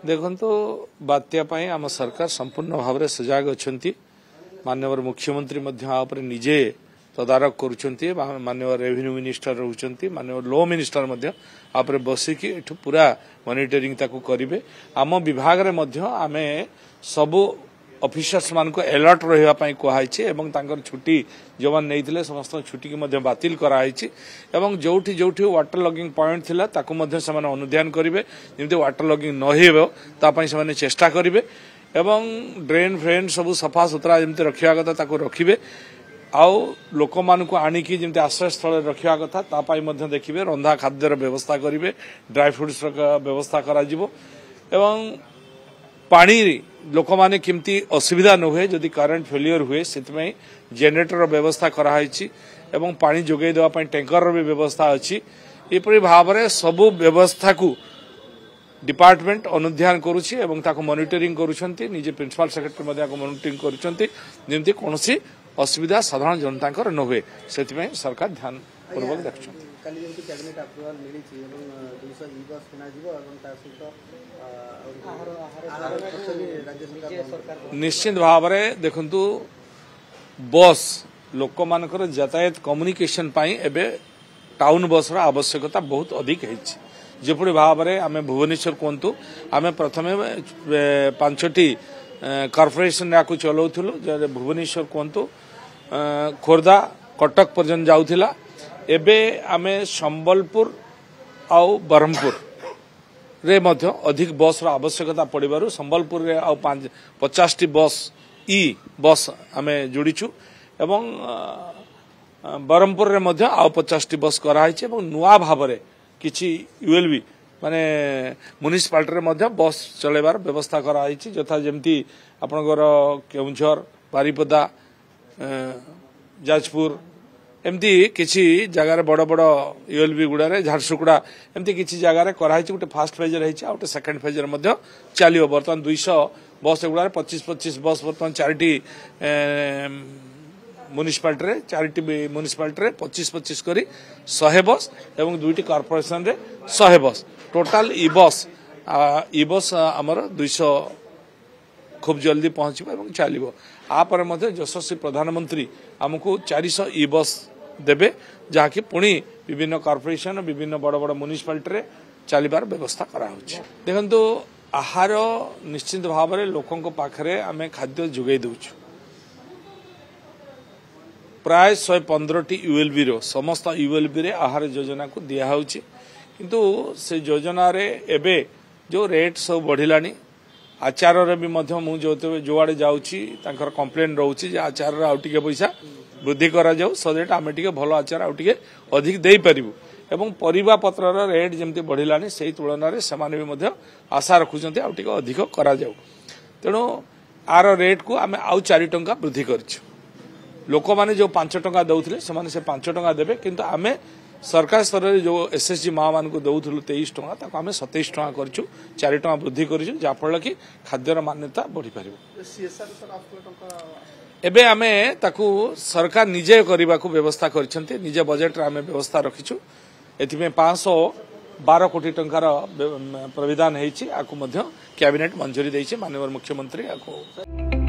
देखो बात्या आम सरकार संपूर्ण भाव में सजग अच्छा माननीय मुख्यमंत्री निजे तदारख करुँच माननीय रेवेन्यू मिनिस्टर रोचे माननीय लॉ मिनिस्टर बसिकी पूरा मॉनिटरिंग करेंगे आम विभाग आम सबू ऑफिसर्स मान को अलर्ट रही कहुई छुट्टी जो मैंने नहीं समस्त छुट्टी की बातिल कराई जो वाटर लॉगिंग पॉइंट थिला ताकू से अनुध्यान करेंगे जमी वाटर लॉगिंग न चेष्टा करेंगे एवं ड्रेन फ्रेन सब सफा सुतरा जमी रखा कथा रखिए आउ लोक मान आणिकी जमी आश्रय स्थल रखा कथा तापाई देखिए रंधा खाद्यर व्यवस्था करेंगे ड्राई फ्रुट्स व्यवस्था करा एवं पानी लोक माने किमती असुविधा न हुए जदि करेन्ट फेलियर हुए से जेनेरेटर व्यवस्था कराई एवं पानी जोगे देवाई टैंकर भी व्यवस्था अच्छी एपरी भाव में सबू व्यवस्था को डिपार्टमेंट अनुध्यान करुच्ची एवं ताको मॉनिटरिंग करुछंती निजे प्रिंसिपल सेक्रेटरी मॉनिटरिंग करुछंती जेमती कोनोसी असुविधा साधारण जनता न हुए से सरकार ध्यान पूर्वक देखुछंती कैबिनेट अप्रूवल मिली एवं 200 ई-बस किना जीवो एवं ता सहित निश्चित भाव में देखंतु बस लोक मानकर यातायात कम्युनिकेशन पाई एबे टाउन बस रा आवश्यकता बहुत अधिक है जेपरी भाव में आम भुवनेश्वर कहतु आम प्रथम 5टी कॉर्पोरेशन या चलाऊलु भुवनेश्वर कहतु खोर्धा कटक पर्यंत जाऊला एबे आमे संबलपुर आउ बरहमपुर रे मध्य अधिक बस रा आवश्यकता पड़िबारु संबलपुर रे आउ 50टी बस आमे जोड़ीचु एवं बरहमपुर रे मध्य आउ 50टी बस कराई एवं नुआ भाव में किछि यूएलबी माने म्युनिसिपालिटी रे मध्य बस चलेबार व्यवस्था कराई यथा जेमती आपनकर केउंझर बारिपदा जाजपुर एमती किसी जगार बड़ बड़ यूएलबी गुड़े झारसुगुड़ा एमती किसी जगार कराई गोटे फास्ट फेज रही गोटे सेकेंड फेज चलो बर्तमान 200 बस गुड़ा 25-25 बस बर्तमान 4टी म्युनिसिपालिटी 25-25 करी 100 बस एवं 2टी कॉर्पोरेशन रे 100 बस टोटाल ई बस आमर 200 खूब जल्दी पहुंच चलो आपर यशस्वी प्रधानमंत्री आमको 400 ई बस देबे जहाँकि पुणी विभिन्न कॉर्पोरेशन विभिन्न बड़ बड़ म्युनिसिपालिटी चलबार व्यवस्था करा देखो आहार निश्चित भाव में लोकों पाखरे आमे खाद्य जोगे दउछु प्राय 115टी यूएलबी रो समस्त यूएलबी रे आहार योजना को दिया होछि किंतु से योजना रे एबे जो रेट सब बढ़िलानी आचार रे भी मध्य मु जो आड़े जाउछि तांकर कंप्लेन रहउछि जे आचार रे आउटिके पैसा वृद्धि करा जाउ सो दैट आमे टिके भलो आचार आउटिके अधिक देई परिबु एवं परिबा पत्र रे रेट जेमति बढ़िलानी सेही तुलना रे समान भी मध्य आशा रखुचंती आउटिके अधिक करा जाउ तेणु आर रेट को आमे आउ 4 टंका वृद्धि करछु लोक माने जो 5 टंका दउथिले समान से 5 टंका देबे किंतु आमे सरकार स्तर में जो एसएसजी माँ मान को दौलू 23 टंका ताको आमे 27 टंका करछु 4 टंका वृद्धि करछु जाफल कि खाद्यर मान्यता बढ़ी पारिबो एबे आमे ताकू सरकार निजे करबा को व्यवस्था करछन्ते निजे बजट रे आमे व्यवस्था रखिछु एथिमे 512 कोटी टंकार प्रविधान हेछि आकु मध्य कैबिनेट मंजूरी दैछि माननीय मुख्यमंत्री आकु